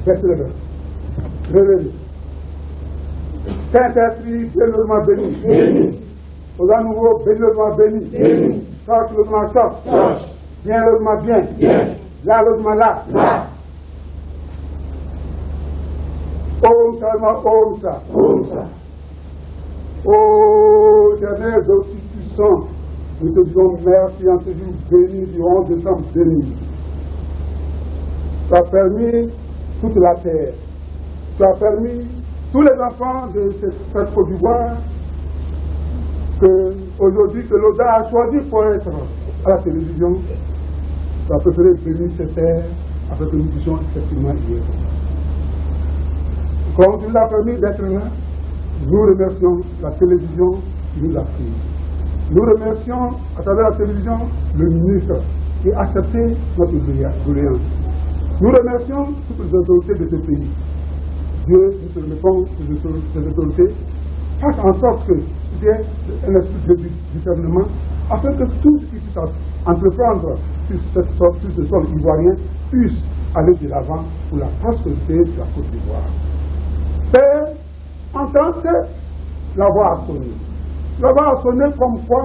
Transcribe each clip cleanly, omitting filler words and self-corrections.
Baissez les mains. Réveillez. Saint-Esprit, bénis-le-moi béni. Aux à nouveau, bénis-le-moi béni. Torche-le-moi torche. Viens-le-moi bien. Là-le-moi là. Om Sa. Oh, éternel, aussi puissant, nous te disons merci en ce jour béni du 11 décembre béni. Tu as permis toute la terre. Tu as permis tous les enfants de cette Côte d'Ivoire qu'aujourd'hui que l'ODA a choisi pour être à la télévision. Tu as préféré bénir cette terre afin que nous puissions effectivement y être. Comme tu nous as permis d'être là, nous remercions la télévision qui nous a pris. Nous remercions à travers la télévision le ministre qui a accepté notre doléance. Nous remercions toutes les autorités de ce pays. Dieu, nous te remettons ces autorités, fasse en sorte qu'il y ait un esprit de discernement afin que tout ce qui puisse entreprendre sur ce sol ivoirien puisse aller de l'avant pour la prospérité de la Côte d'Ivoire. Père, entends la voix a sonné. La voix a sonné comme quoi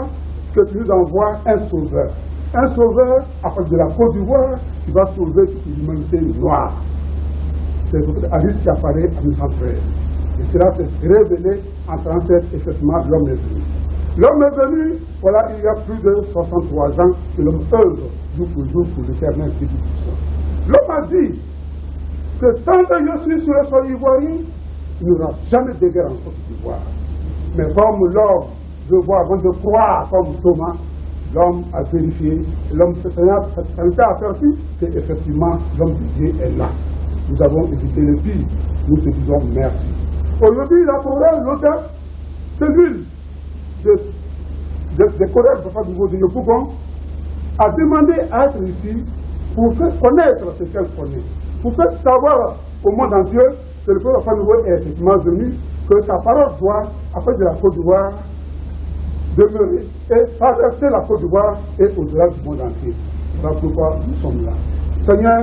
que tu nous envoies un sauveur. Un sauveur à partir de la Côte d'Ivoire qui va sauver toute l'humanité noire. C'est Alice qui apparaît en 1913. Et cela s'est révélé en 1937, effectivement, l'homme est venu. L'homme est venu, voilà, il y a plus de 63 ans que l'homme œuvre jour pour l'éternel Dieu Tout-Puissant. L'homme a dit que tant que je suis sur le sol ivoirien, il n'y aura jamais de guerre en Côte d'Ivoire. Mais comme l'homme, je vois avant de croire comme Thomas, l'homme a vérifié, l'homme s'est aperçu qu'effectivement l'homme de Dieu est là. Nous avons évité le pire, nous te disons merci. Aujourd'hui, la Corée, l'auteur, celui de Corée, le papa de Yopougon, a demandé à être ici pour faire connaître ce qu'elle connaît, pour faire savoir au monde entier que le peuple nouveau est effectivement venu, que sa parole doit, après de la Côte d'Ivoire, demeurer et traverser la Côte d'Ivoire et au-delà du monde entier. Voilà pourquoi nous sommes là. Seigneur,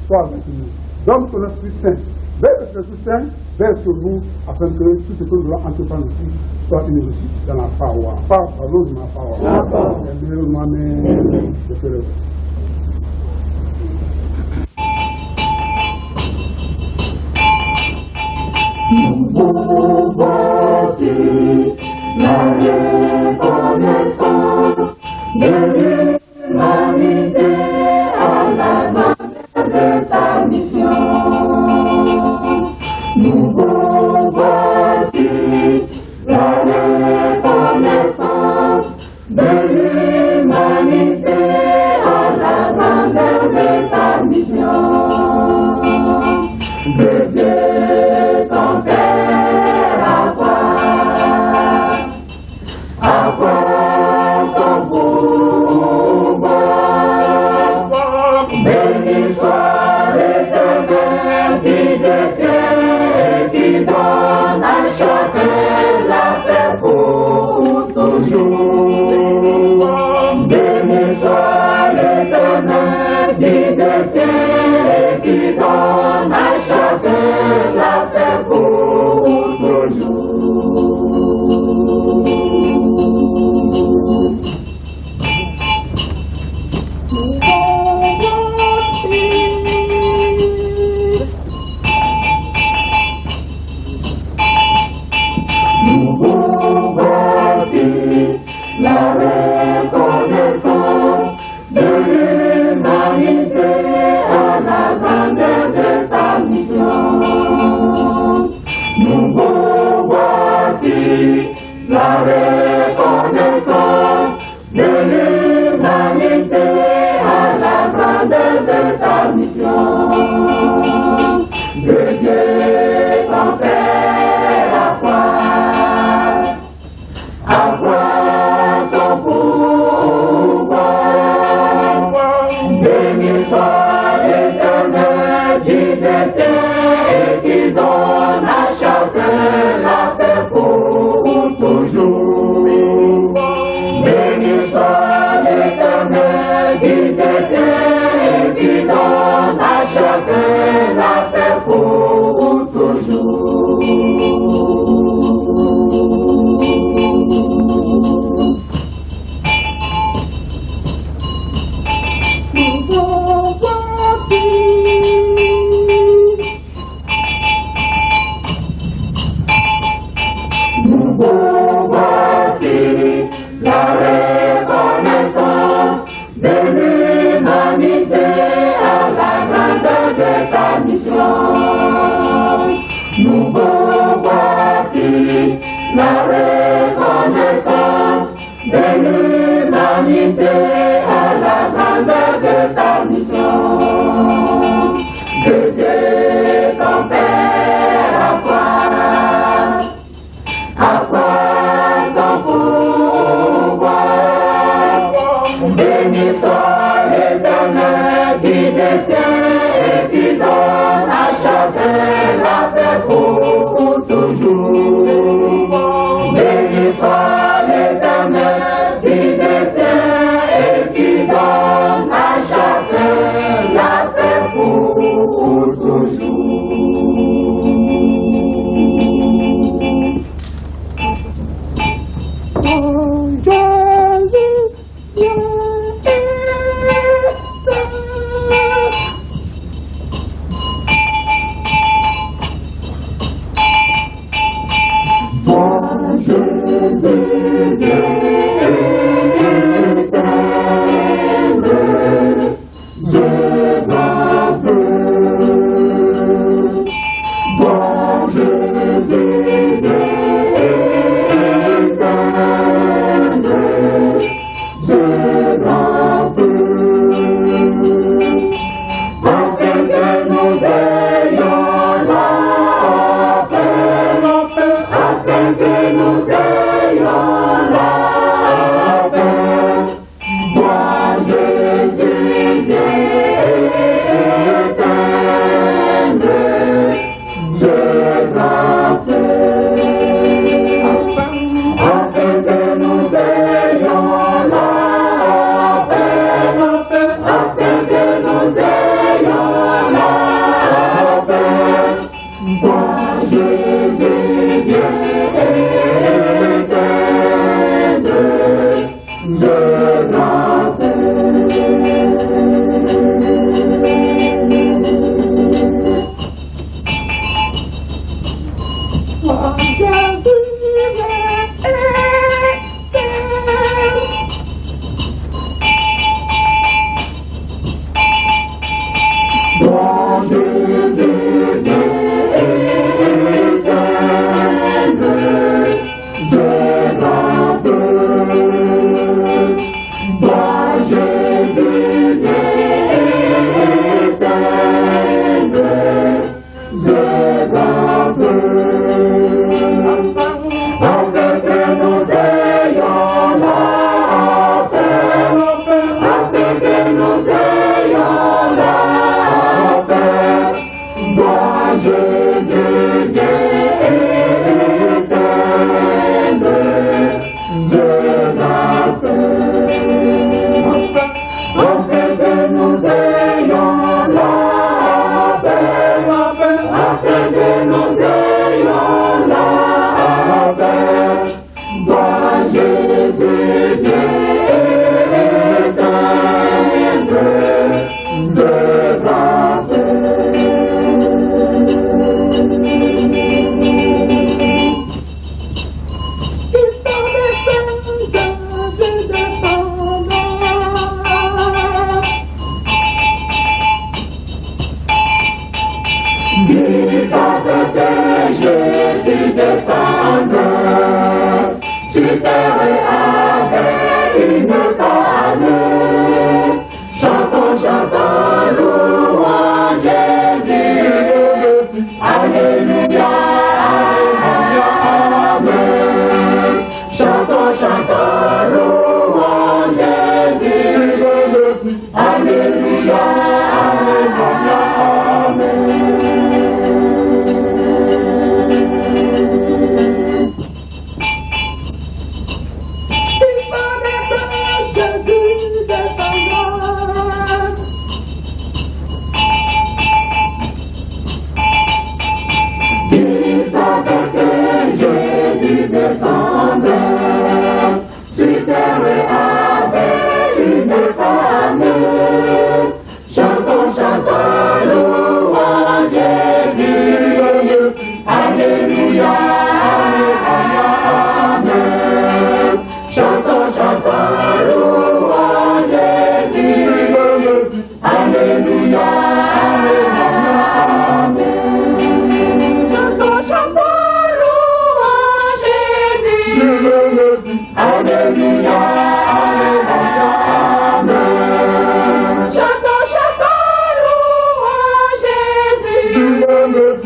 sois avec nous. Donne ton Esprit Saint. Verse cet Esprit Saint, verse sur nous, afin que tout ce que nous allons entreprendre ici soit une réussite dans la parole. Parole de ma parole. Amen. Je te le Voici la reconnaissance de l'humanité à la grandeur de ta mission. Nous voici la reconnaissance de l'humanité à la grandeur de ta mission. De Dieu ton Père, à quoi ton pouvoir. Béni soit l'Éternel qui détient et qui donne à chacun la paix pour toujours. Béni soit l'Éternel qui détient et qui donne à chacun la paix pour toujours. La reconnaissance de l'humanité à la grandeur de ta mission. Nous voici la reconnaissance de l'humanité à la grandeur de ta mission. De Dieu ton Père, à quoi ton pouvoir. Béni soit l'Éternel qui détient et qui donne à chacun la paix pour toujours. Béni soit l'Éternel qui détient et qui donne à chacun la paix pour de ta mission. Nous voici la reconnaissance de l'humanité à la grandeur de ta mission. De Dieu ton Père accroît ton pouvoir. Béni soit l'Éternel qui détient et qui donne à chacun la paix pour toujours. Béni soit l'Éternel qui détient et qui donne à chacun la paix pour toujours.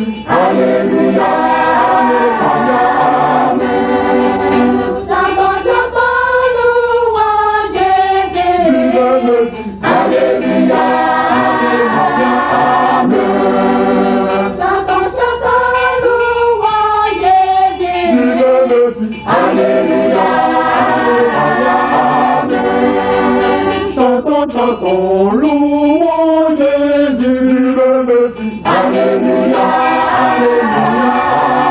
merci. Alléluia, Amen. Chantons, chantons, louange Jésus. Merci. Alléluia, Amen. Chantons, chantons, louange Jésus. Merci. Alléluia, Amen. Chantons, chantons, louons Jésus. Merci. Alléluia,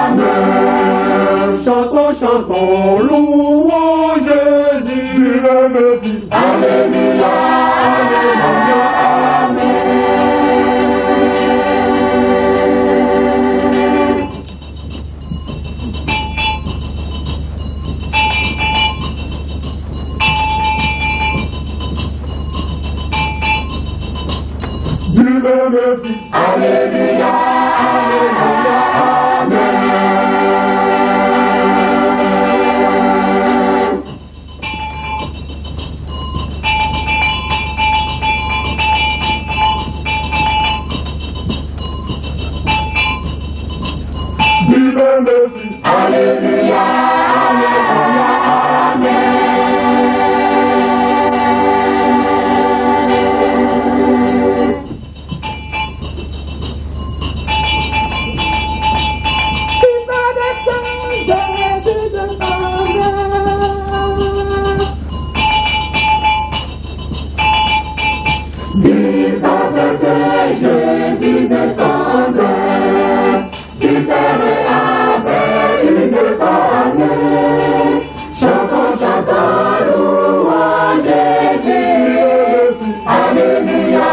Amen. Chantons, chantons, louons Jésus. Merci. Alléluia, Amen. Dieu merci. Alléluia, Dieu merci. Alléluia, Jésus descendait, sur terre avec une canne. Chantons, chantons, louange Jésus. Alléluia,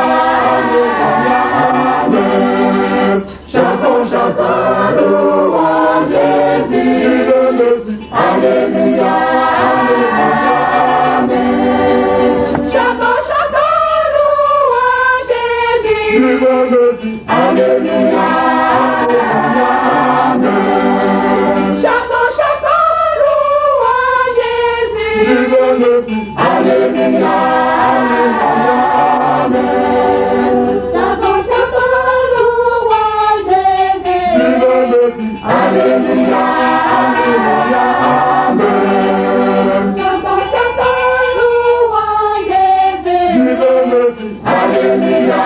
Amen. Chantons, chantons, louange Jésus. Alléluia, Amen. Chantons, chantons, louange Jésus. Alléluia, Amen. Chantons, chantons, louange Jésus. Alléluia, Amen. Chantons, chantons, louange Jésus. Alléluia, Amen. Chantons, chantons, louange Jésus. Alléluia,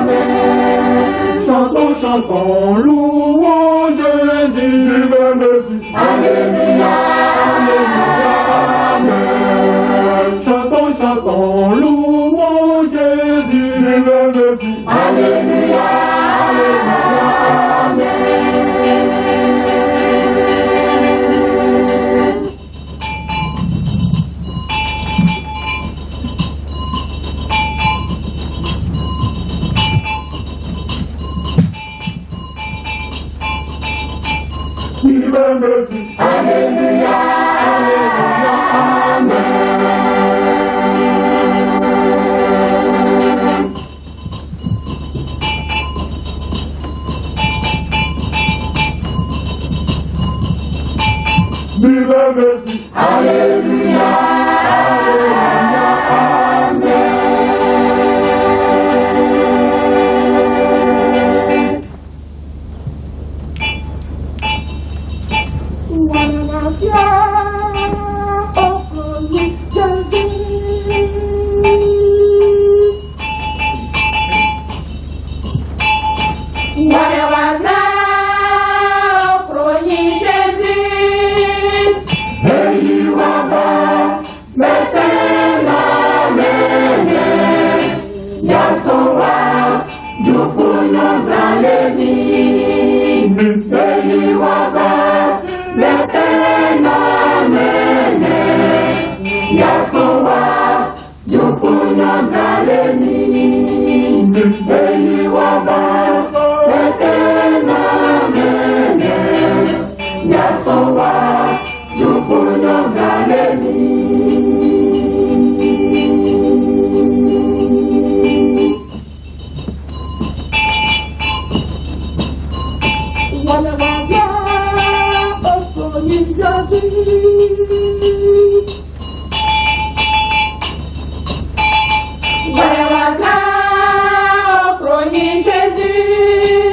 Amen. Chantons, chantons, louons Jésus. Alléluia, Amen. Chantons, chantons, louons Jésus. Alléluia, Amen. Alléluia, Amen. Alléluia, Jésus.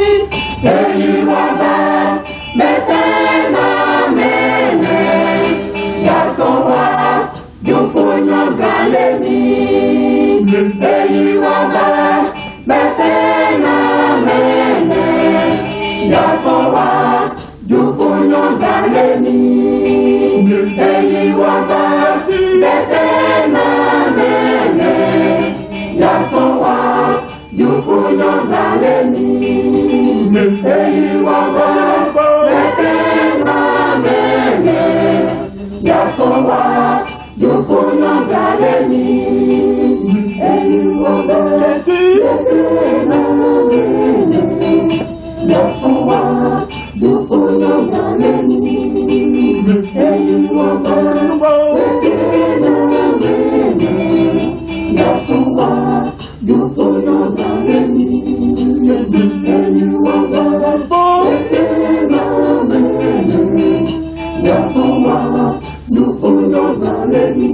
Yasowa, Jukunyo Zalemi, Eyi Waba, Betena Mene. Yasowa, Jukunyo Zalemi, Eyi Waba, Betena Mene. Yasowa, Jukunyo Zalemi, Eyi Waba, Betena Mene. Yasowa, Jukunyo Zalemi, Eyi Waba, Betena Mene. Yasowa, Jukunyo Zalemi, Eyi Waba, Betena Mene. Yasowa, Jukunyo Zalemi,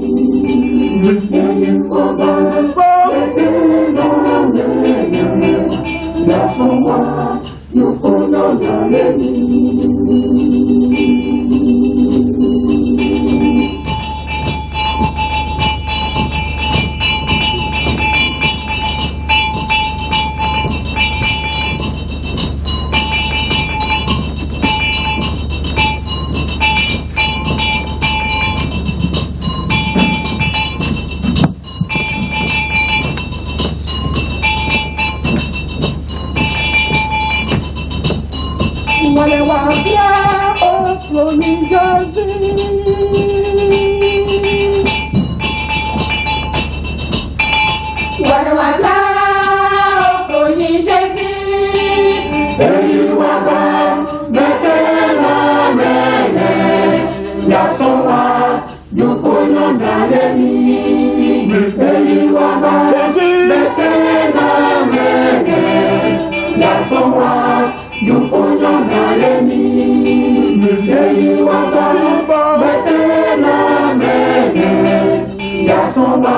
Eyi Waba, Betena Mene. Yasowa, Jukunyo Zalemi. Wale wapya Ofloni Jazi, wale wapya Ofloni Jazi, Eyi Waba, Betena Mene. Yasowa, Jukunyo Zalemi, Eyi Waba, Betena Mene. Yasowa, Jukunyo Zalemi, Eyi Waba, Betena Mene. Yasowa,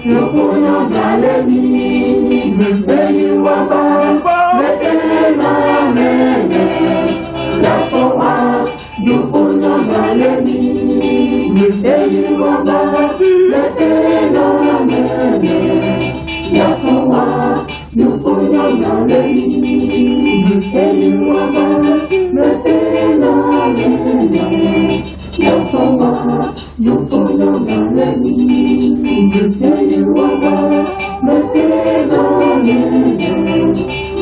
Jukunyo Zalemi, Eyi Waba, Betena Mene. Yasowa, Jukunyo Zalemi, Eyi Waba, Betena Mene. Yasowa, Jukunyo Zalemi, Eyi Waba, Betena Mene. Yasowa, Jukunyo Zalemi, Eyi Waba, Betena Mene.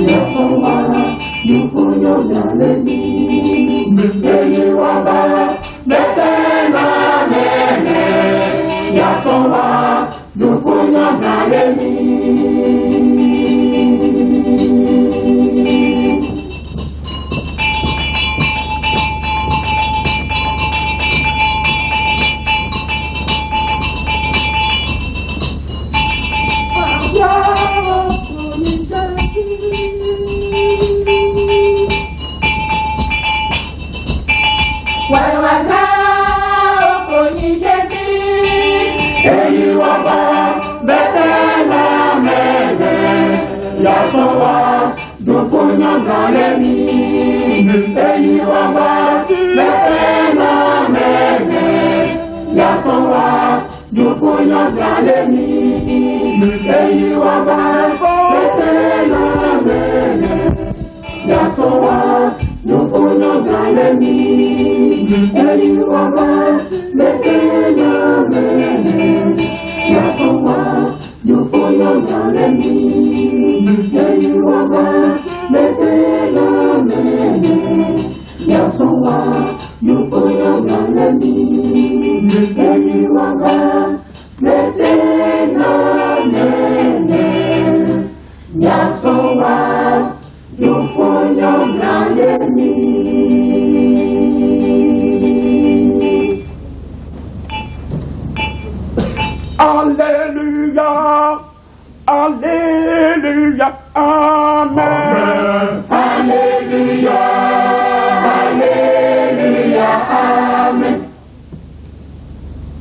Yasowa, Jukunyo Zalemi, Eyi Waba, Betena Mene. Yasowa, Jukunyo Zalemi. Eyi Waba, Betena Mene. Yasowa, Jukunyo Zalemi, Eyi Waba, Betena Mene. Yasowa, Jukunyo Zalemi, Eyi Waba, Betena Mene. Yasowa, Jukunyo Zalemi, Eyi Waba, Betena Mene. Yasowa, Jukunyo Zalemi, Eyi Waba, Betena Mene. Yasowa, Jukunyo Zalemi, Eyi Waba, Betena Mene. Yasowa, Jukunyo Zalemi. Alléluia, Alléluia, Amen. Alléluia, Alléluia, Amen.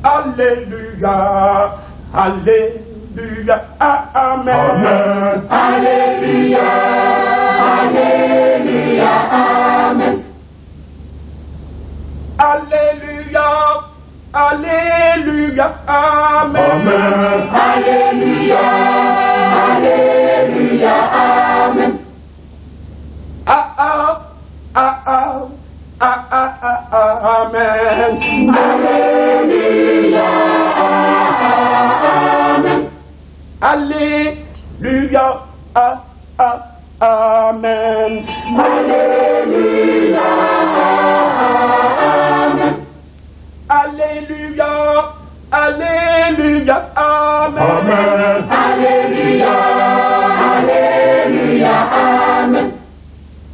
Alléluia, Alléluia, Amen. Alléluia, Alléluia, Amen. Alléluia, Alléluia, Amen. Alléluia, Alléluia, Amen. Alléluia, Amen. Alléluia, Amen. Alléluia, Alléluia, Amen. Alléluia, Alléluia, Amen.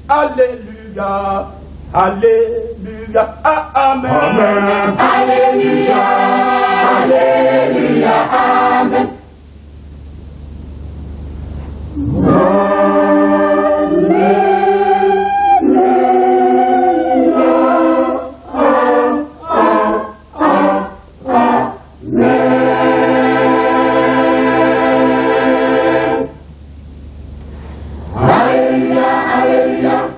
Alléluia, Alléluia, Amen. Alléluia, Alléluia, Amen. Hallelujah, hallelujah.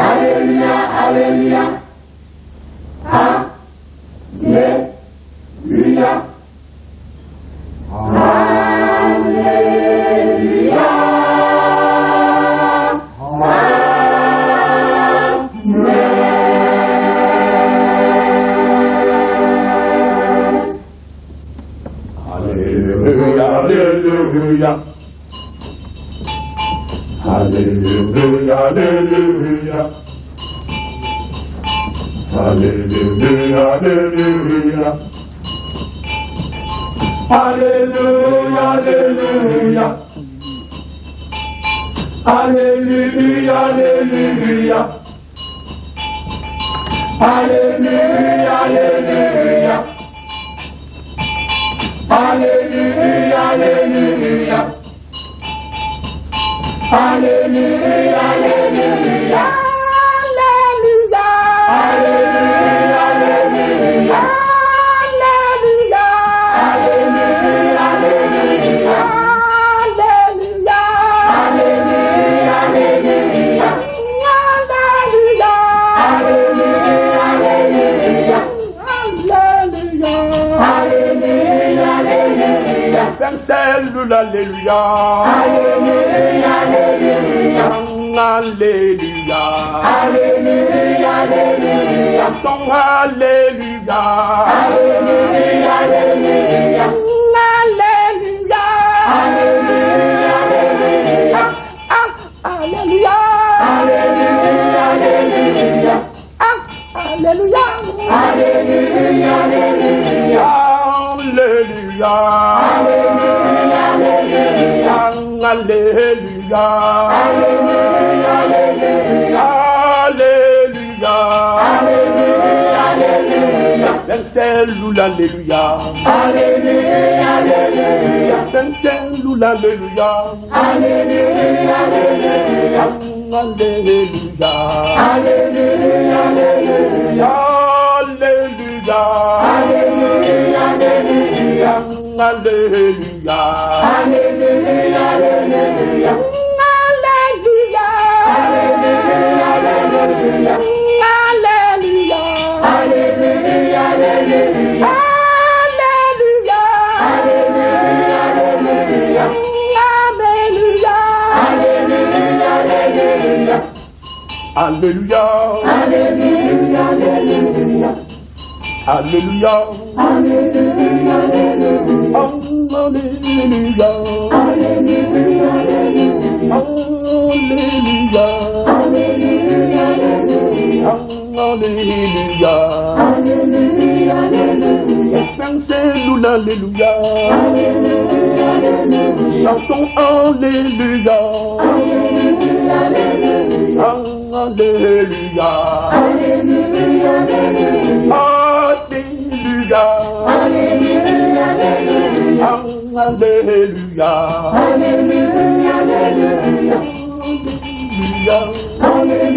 Hallelujah, hallelujah. Hallelujah, hallelujah. Hallelujah, hallelujah. Hallelujah, hallelujah. Hallelujah, hallelujah. Hallelujah, hallelujah. Hallelujah, hallelujah, hallelujah. Hallelujah, hallelujah. Hallelujah, hallelujah, hallelujah. Hallelujah, hallelujah. Hallelujah, hallelujah. Alléluia. Alléluia, alléluia. Alléluia. Alléluia, alléluia. Chantons alléluia. Alléluia, alléluia. Alléluia. Alléluia, alléluia. Alléluia. Alléluia, alléluia. Alléluia. Alléluia, alléluia. Alléluia. Alléluia, alléluia. Alléluia. Alléluia, alléluia. Alléluia, alléluia. Alléluia, alléluia. Alléluia, alléluia. Alléluia, alléluia. Alléluia, alléluia. Alléluia. Alléluia, alléluia. Alléluia. Alléluia, alléluia. Alléluia. Alléluia, alléluia. Alléluia, alléluia. Alléluia. Alléluia, alléluia. Alléluia, alléluia. Alléluia, alléluia. Alléluia. Alléluia, alléluia. Alléluia. Alléluia, alléluia. Alléluia. Alléluia, alléluia. Alléluia. Alléluia, alléluia. Dansez-nous l'alléluia. Alléluia, alléluia. Chantons alléluia. Alléluia, alléluia. Alléluia. Alléluia, alléluia. Alléluia. Alléluia, alléluia. Alléluia. Alléluia, alléluia. Alléluia.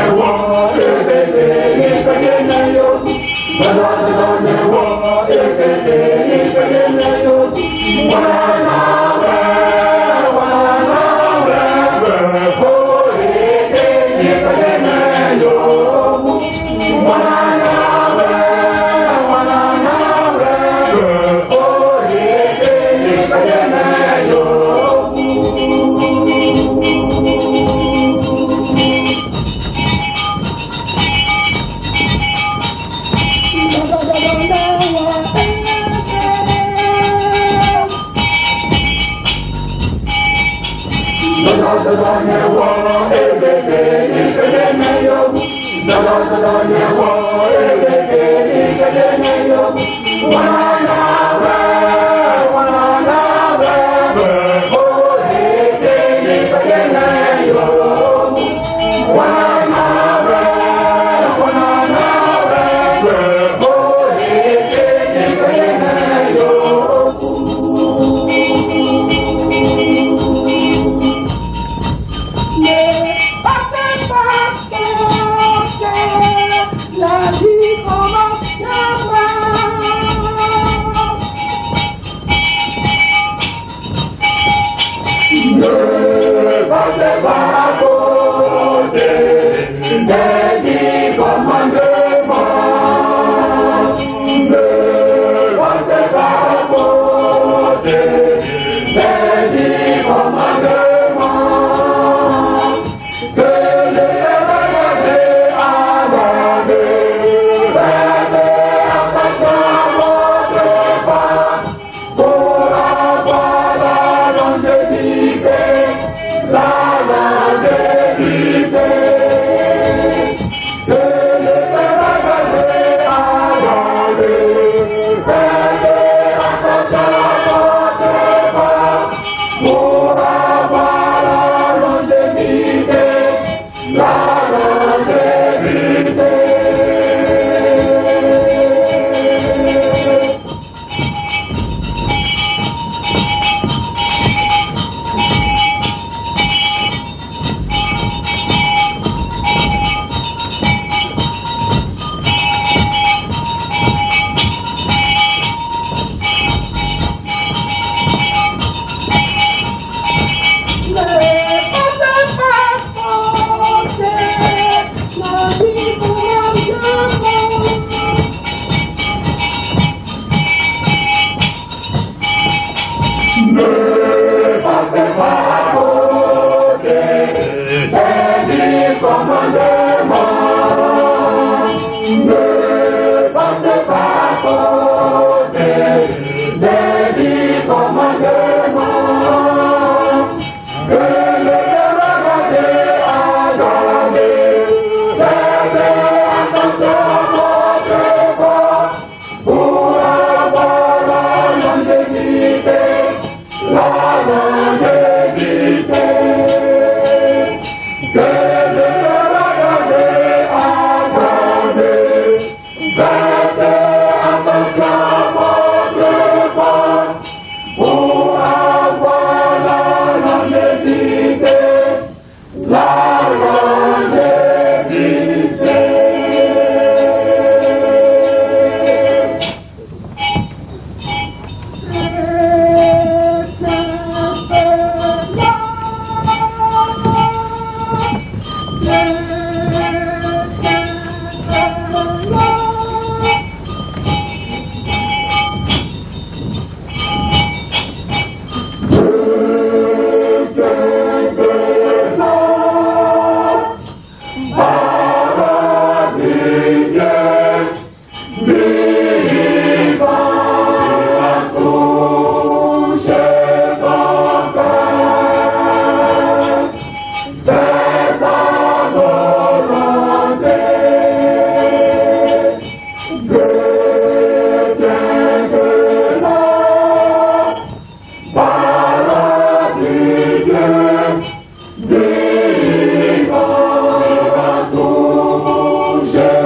Viva, touche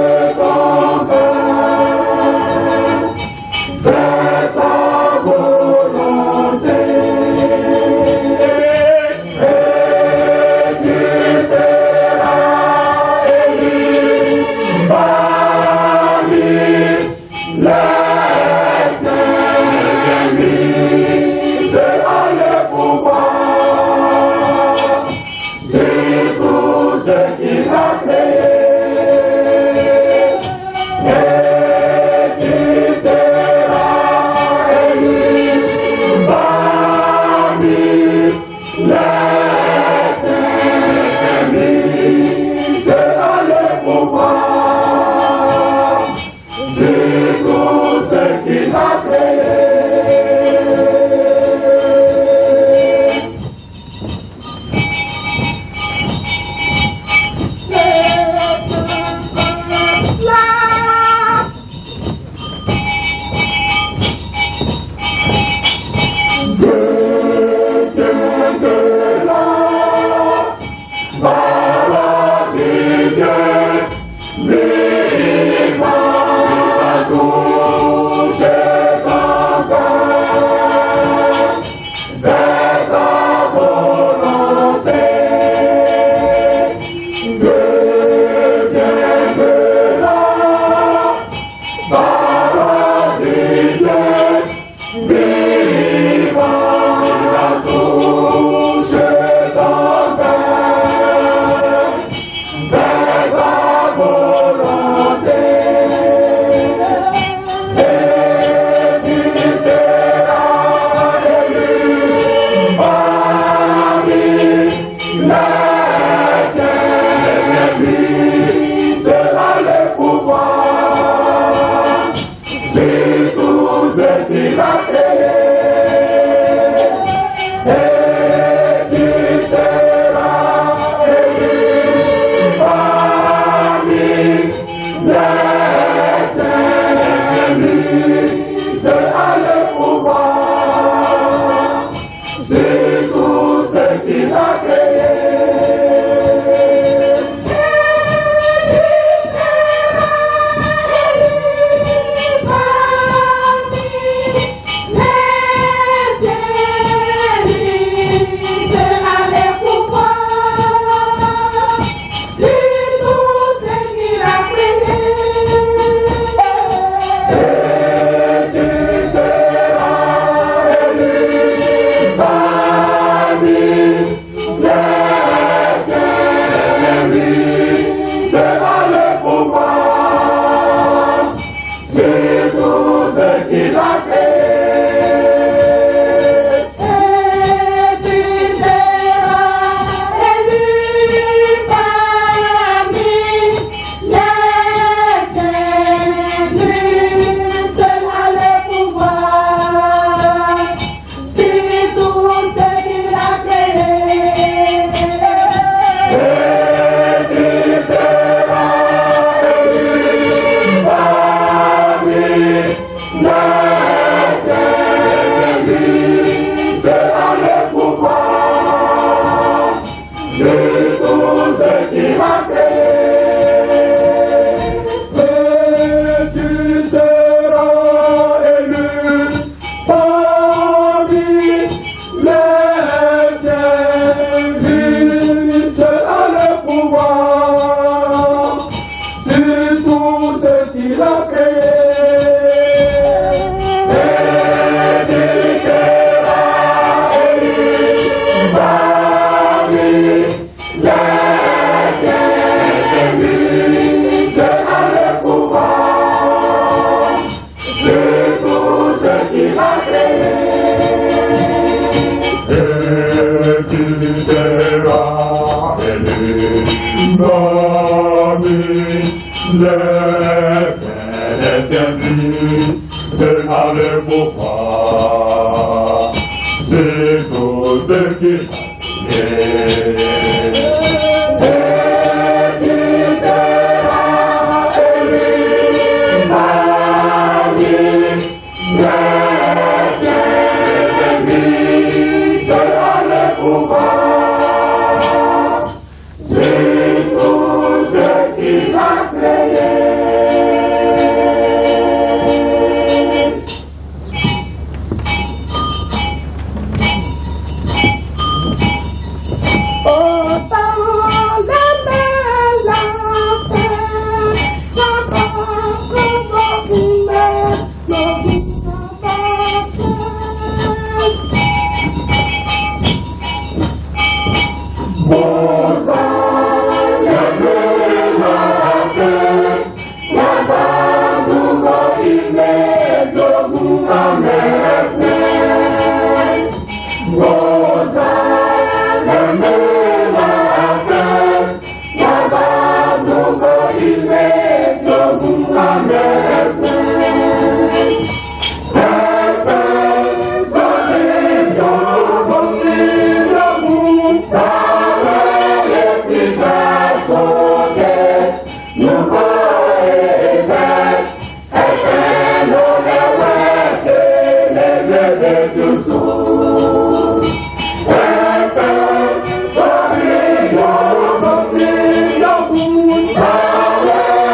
Power!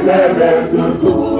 célébrer toujours.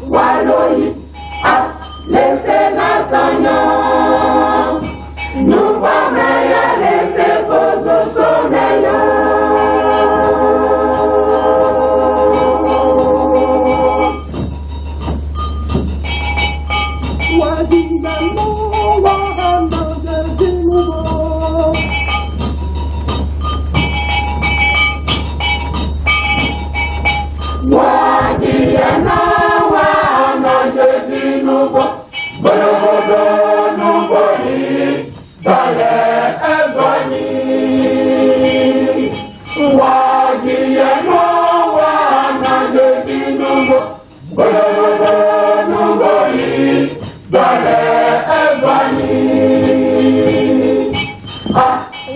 Wallonie, ah, les sénateurs, nous sommes laisser vos soleil.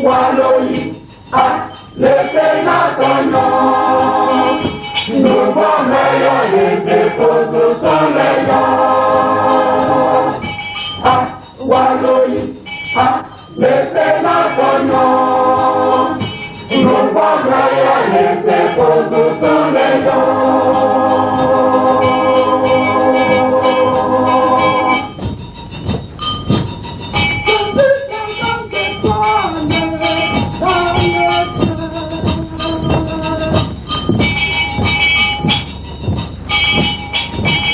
Wallonie, ah, les sénateurs, nous sommes les épouses au soleil. Ah, Wallonie, ah, les sénateurs, nous sommes les épouses au soleil.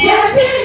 Yeah.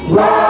Gloire